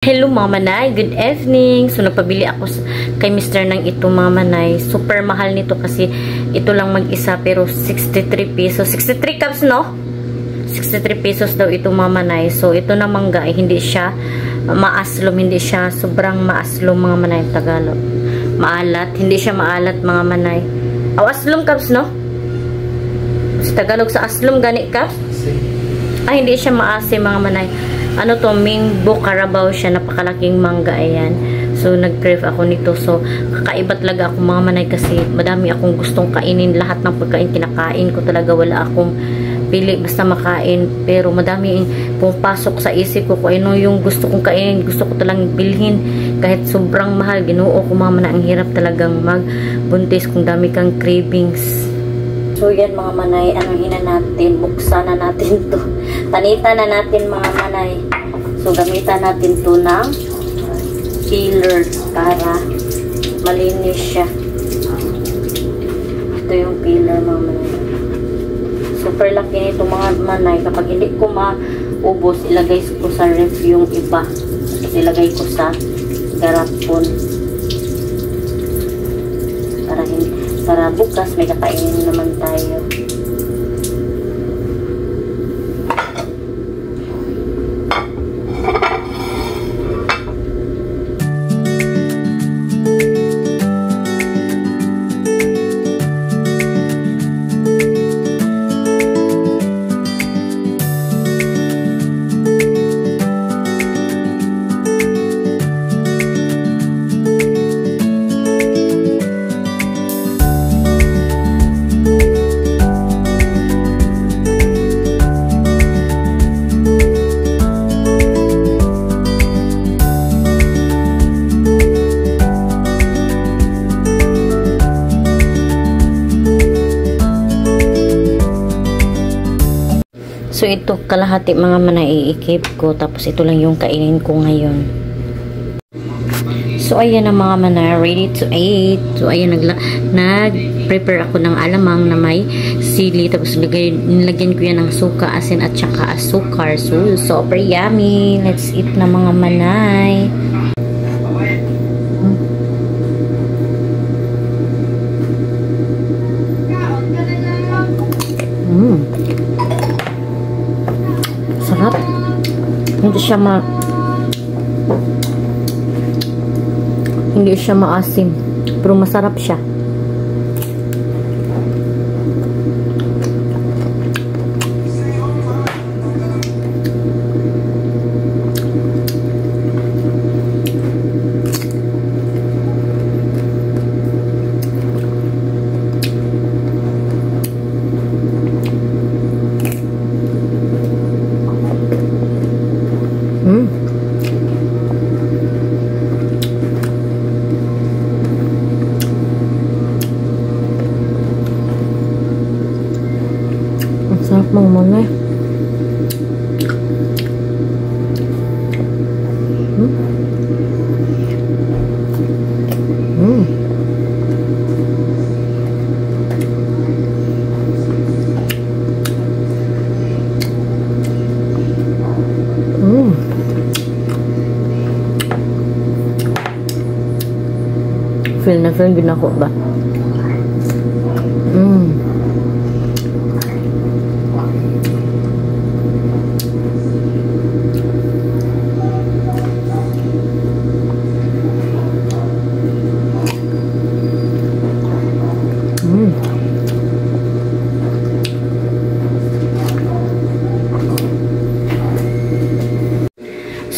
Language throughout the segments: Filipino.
Hello mga manay, good evening. So nagpabili ako kay Mr. ng ito mga manay. Super mahal nito kasi ito lang mag-isa pero 63 pesos. 63 cups no? 63 pesos daw ito mga manay. So ito na mangga ay hindi siya maaslom, hindi siya sobrang maaslom mga manay Tagalog. Maalat, hindi siya maalat mga manay. Aslom cups no? Sa Tagalog sa aslom gani cups? Ay hindi siya maasim mga manay. Ano to, Mingbo Carabao siya, napakalaking mangga, ayan. So, nag-crave ako nito. So, kakaiba talaga ako mga manay kasi madami akong gustong kainin. Lahat ng pagkain kinakain ko talaga. Wala akong pili basta makain. Pero madami pumapasok sa isip ko kung ano yung gusto kong kainin. Gusto ko talagang bilhin. Kahit sobrang mahal, Ginoo ko mga manay. Ang hirap talagang magbuntis kung dami kang cravings. So, yan mga manay, anong hina natin? Buksan na natin to. Tanitan na natin mga manay. So, gamitan natin to ng peeler para malinis siya. Ito yung peeler mga manay. Super laki nito mga manay. Kapag hindi ko maubos, ilagay ko sa ref yung iba. At ilagay ko sa garapon. Para bukas may kakainin naman tayo. So, ito kalahati mga manay iikip ko. Tapos, ito lang yung kainin ko ngayon. So, ayan na mga manay. Ready to eat. So, ayan, nag-prepare ako ng alamang na may sili. Tapos, nilagyan ko yan ng suka, asin, at saka asukar. So, super yummy. Let's eat na mga manay. Sarap. Hindi siya maasim, pero masarap siya. Sarap mga manay. Feel na feel din ako ba?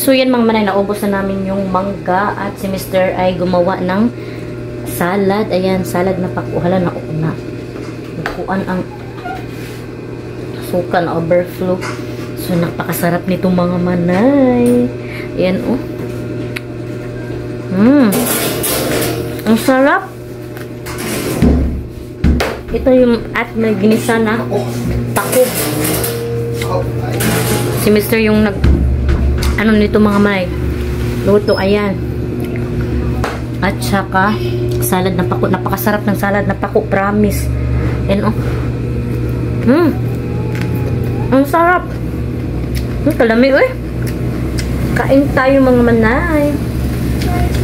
So, yan mga manay, naubos na namin yung mangga at si Mr. ay gumawa ng salad. Ayan, salad na pakuhala na una. Nakuan ang suka na overflow. So, napakasarap nito mga manay. Ayan, oh. Ang sarap. Ito yung at may ginisa na tako. Si Mr. yung ano nito mga manay, luto, ayan. At saka salad na pako, napakasarap ng salad na pako, promise. And oh, ang sarap. Kalami, Kain tayo mga manay.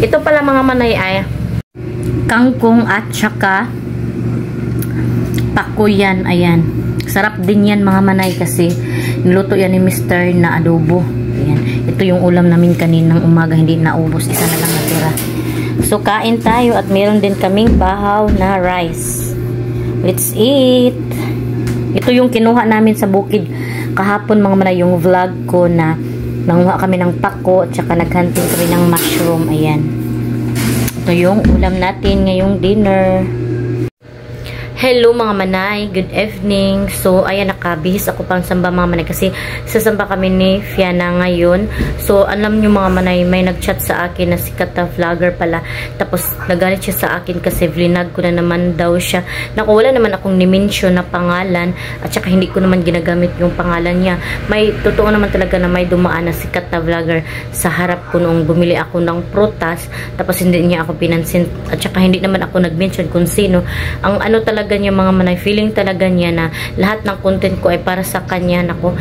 Ito pala mga manay ay kangkong at saka pakuyan. Ayan. Sarap din yan mga manay kasi niluto yan ni Mr. na adobo. Ayan. Ito yung ulam namin kaninang umaga. Hindi naubos. Isa na lang natira. So kain tayo at meron din kaming bahaw na rice. Let's eat. Ito yung kinuha namin sa bukid kahapon mga manay, yung vlog ko na nanguha kami ng pako at saka naghunting kami ng mushroom. Ayan. Ito yung ulam natin ngayong dinner. Hello mga manay, good evening. So ayan, nakabihis ako pang samba mga manay kasi sasamba kami ni Fiana ngayon. So alam nyo mga manay, may nagchat sa akin na sikat na vlogger pala. Tapos nagalit siya sa akin kasi vlinag ko na naman daw siya. Naku, wala naman akong ni-mention na pangalan at saka hindi ko naman ginagamit yung pangalan niya. May totoo naman talaga na may dumaan na sikat na vlogger sa harap ko noong bumili ako ng prutas. Tapos hindi niya ako pinansin at saka hindi naman ako nag-mention kung sino. Ang ano talaga niya mga manay, feeling talaga niya na lahat ng content ko ay para sa kanya. Nako,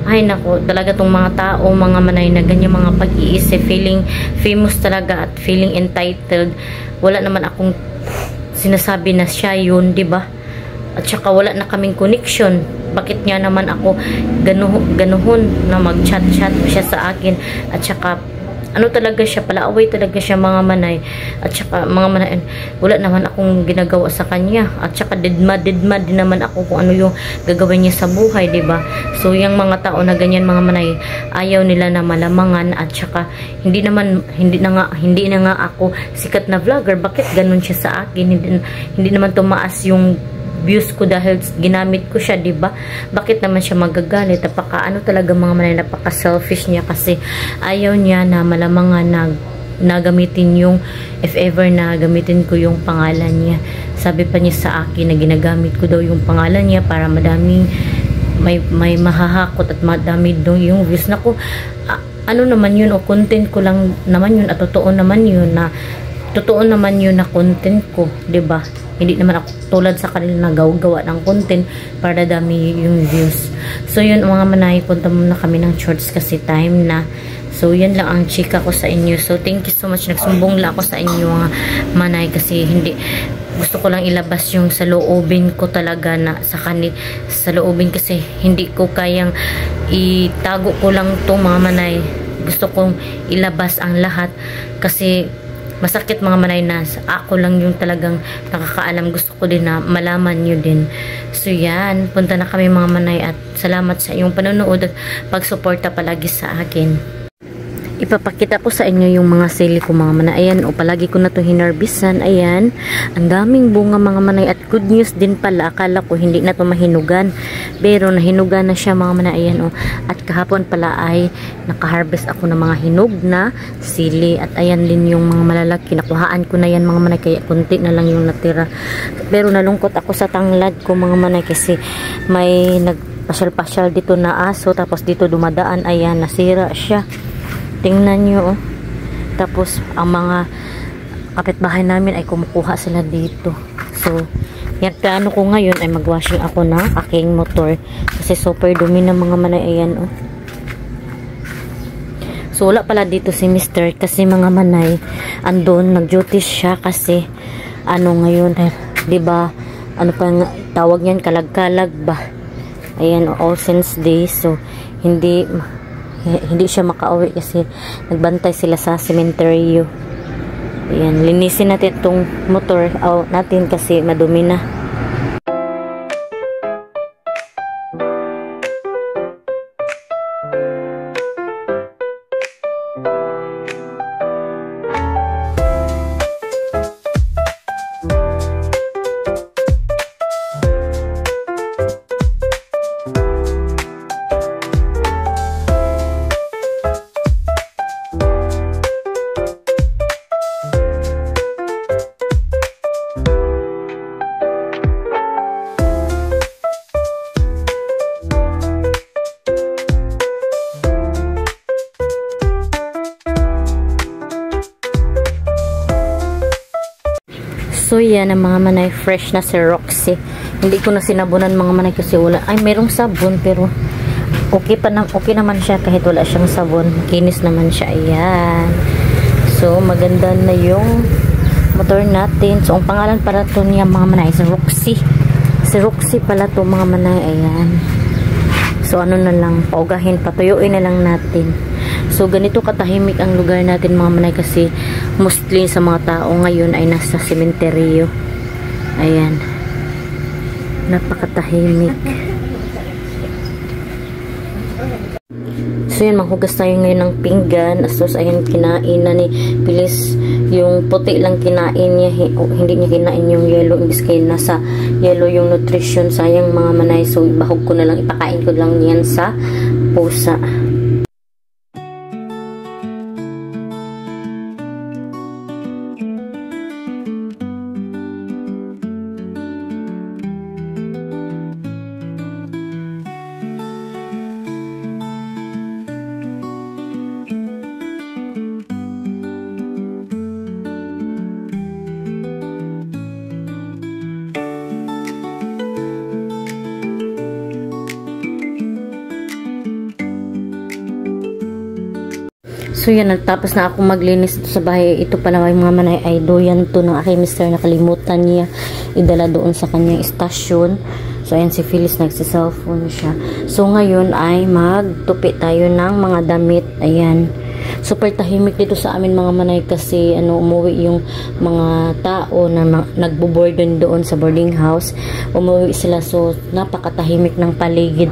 ay nako, talaga tong mga tao, mga manay na ganyan mga pag-iisip, feeling famous talaga at feeling entitled. Wala naman akong sinasabi na siya yun, di ba? At saka wala na kaming connection. Bakit niya naman ako ganuhon na mag-chat-chat siya sa akin? At saka ano talaga siya, palaaway talaga siya mga manay. At saka mga manay, wala naman akong ginagawa sa kanya. At saka didmad din naman ako kung ano yung gagawin niya sa buhay, diba? So yung mga tao na ganyan mga manay, ayaw nila na malamangan. At saka hindi na nga ako sikat na vlogger. Bakit ganun siya sa akin? Hindi naman tumaas yung views ko dahil ginamit ko siya, diba? Bakit naman siya magagalit? Ano talaga mga manay, napaka selfish niya kasi ayaw niya na malamangan na gamitin yung, if ever na gamitin ko yung pangalan niya. Sabi pa niya sa akin na ginagamit ko daw yung pangalan niya para madaming may mahahakot at madami daw yung views. Naku, ano naman yun, o content ko lang naman yun at totoo naman yun na content ko, diba? Hindi naman ako tulad sa kanila na gawa ng content para dami yung views. So yun mga manay, punta muna kami ng shorts kasi time na. So yun lang ang chika ko sa inyo. So thank you so much. Nagsumbong lang ako sa inyo mga manay kasi hindi, gusto ko lang ilabas yung sa loobin ko talaga na sa loobin kasi hindi ko kayang itago ko lang to mga manay. Gusto kong ilabas ang lahat kasi masakit mga manay na ako lang yung talagang nakakaalam. Gusto ko din na malaman nyo din. So yan, punta na kami mga manay at salamat sa iyong panonood at pagsuporta palagi sa akin. Ipapakita ko sa inyo yung mga sili ko mga manay. Ayan, o palagi ko na to hinarbisan. Ayan, ang daming bunga mga manay at good news din pala. Akala ko hindi na to mahinugan, pero nahinugan na siya mga manay. Ayan, o. At kahapon pala ay nakaharvest ako ng mga hinog na sili. At ayan din yung mga malalaki. Nakuhaan ko na yan mga manay, kaya kunti na lang yung natira. Pero nalungkot ako sa tanglad ko mga manay kasi may nagpasyal-pasyal dito na aso. Tapos dito dumadaan, ayan, nasira siya. Tingnan nyo, oh. Tapos, ang mga kapitbahay namin ay kumukuha sila dito. So, yan, plano ko ngayon ay magwashing ako ng aking motor. Kasi super dumi ng mga manay. Ayan, oh. So, wala pala dito si Mr. Kasi mga manay, andun, nag-duty siya kasi, ano ngayon, diba, ano pa tawag yan, kalag-kalag ba? Ayan, All Saints Day. So, hindi siya makauwi kasi nagbantay sila sa sementeryo. Ayan, linisin natin itong motor natin kasi madumi na. So yan ang mga manay, fresh na si Roxy. Hindi ko na sinabunan mga manay kasi wala. Ay, merong sabon pero okay naman siya kahit wala siyang sabon. Kinis naman siya. Ayan. So, maganda na yung motor natin. So, ang pangalan para to niya mga manay, si Roxy. Si Roxy pala to mga manay. Ayan. So, ano na lang, paugahin, patuyuin na lang natin. So, ganito katahimik ang lugar natin mga manay kasi mostly sa mga tao ngayon ay nasa sementeryo. Ayan. Napakatahimik. So, yun, maghugas tayo ngayon ng pinggan. So, ayan, kinain na ni Pilis. Yung puti lang kinain niya. Hindi niya kinain yung yellow. Imbis kayo nasa yellow yung nutrition. Sayang mga manay. So, ibahog ko na lang. Ipakain ko lang yan sa pusa. So yan, nagtapos na ako maglinis sa bahay. Ito pala mga manay ay doyan to ng aking mister. Nakalimutan niya idala doon sa kanyang istasyon. So ayan, si Phyllis nagsi-cellphone siya. So ngayon ay magtupi tayo ng mga damit. Ayan. Super tahimik dito sa amin mga manay kasi umuwi yung mga tao na nagbo-board doon sa boarding house. Umuwi sila, so napakatahimik ng paligid.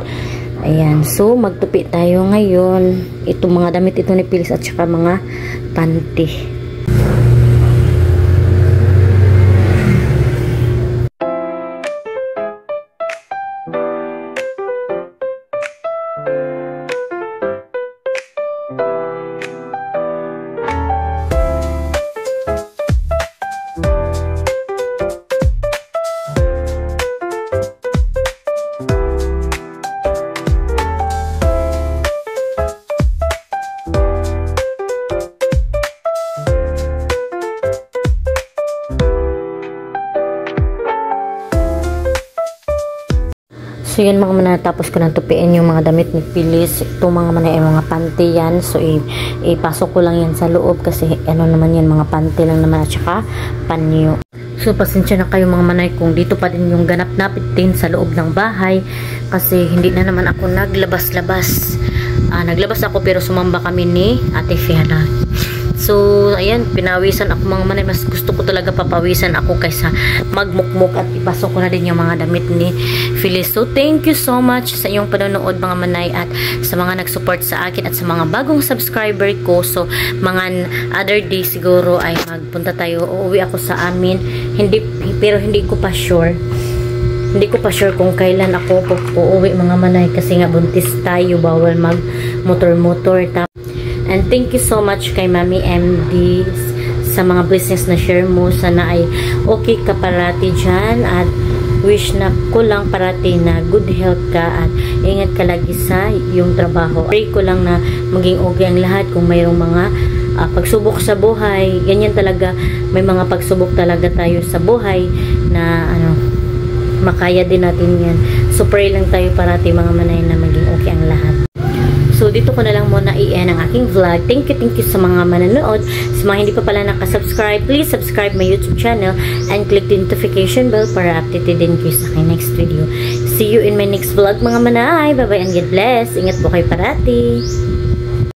Ayan, so magtupi tayo ngayon. Itong mga damit ito ni Phyllis at saka mga panty. So yun mga manay, tapos ko nang tupiin yung mga damit ni Phyllis. Ito mga manay ay mga panty yan. So ipasok ko lang yan sa loob kasi naman yan, mga panty lang naman at saka panyo. So pasensya na kayo mga manay kung dito pa din yung ganap natin sa loob ng bahay kasi hindi na naman ako naglabas-labas. Naglabas ako pero sumamba kami ni Ate Fiona. So, ayan, pinawisan ako mga manay. Mas gusto ko talaga papawisan ako kaysa magmukmuk at ipasok ko na din yung mga damit ni Phyllis. So, thank you so much sa iyong panonood mga manay at sa mga nag-support sa akin at sa mga bagong subscriber ko. So, mga other day siguro ay magpunta tayo. Uuwi ako sa amin. Pero hindi ko pa sure. Hindi ko pa sure kung kailan ako uuwi mga manay kasi nga buntis tayo. Bawal mag-motor-motor. And thank you so much kay Mami MD sa mga blessings na share mo. Sana ay okay ka parati dyan at wish na ko lang parati na good health ka at ingat ka lagi sa yung trabaho. Pray ko lang na maging okay ang lahat kung mayroong mga pagsubok sa buhay. Ganyan talaga, may mga pagsubok talaga tayo sa buhay na makaya din natin yan. So pray lang tayo parati mga manay na maging okay ang lahat. So, dito ko na lang muna i-end ang aking vlog. Thank you sa mga manonood. Sa mga hindi pa pala nakasubscribe, please subscribe my YouTube channel and click the notification bell para updated din kayo sa aking next video. See you in my next vlog mga manay. Bye-bye and God bless. Ingat po kayo parati.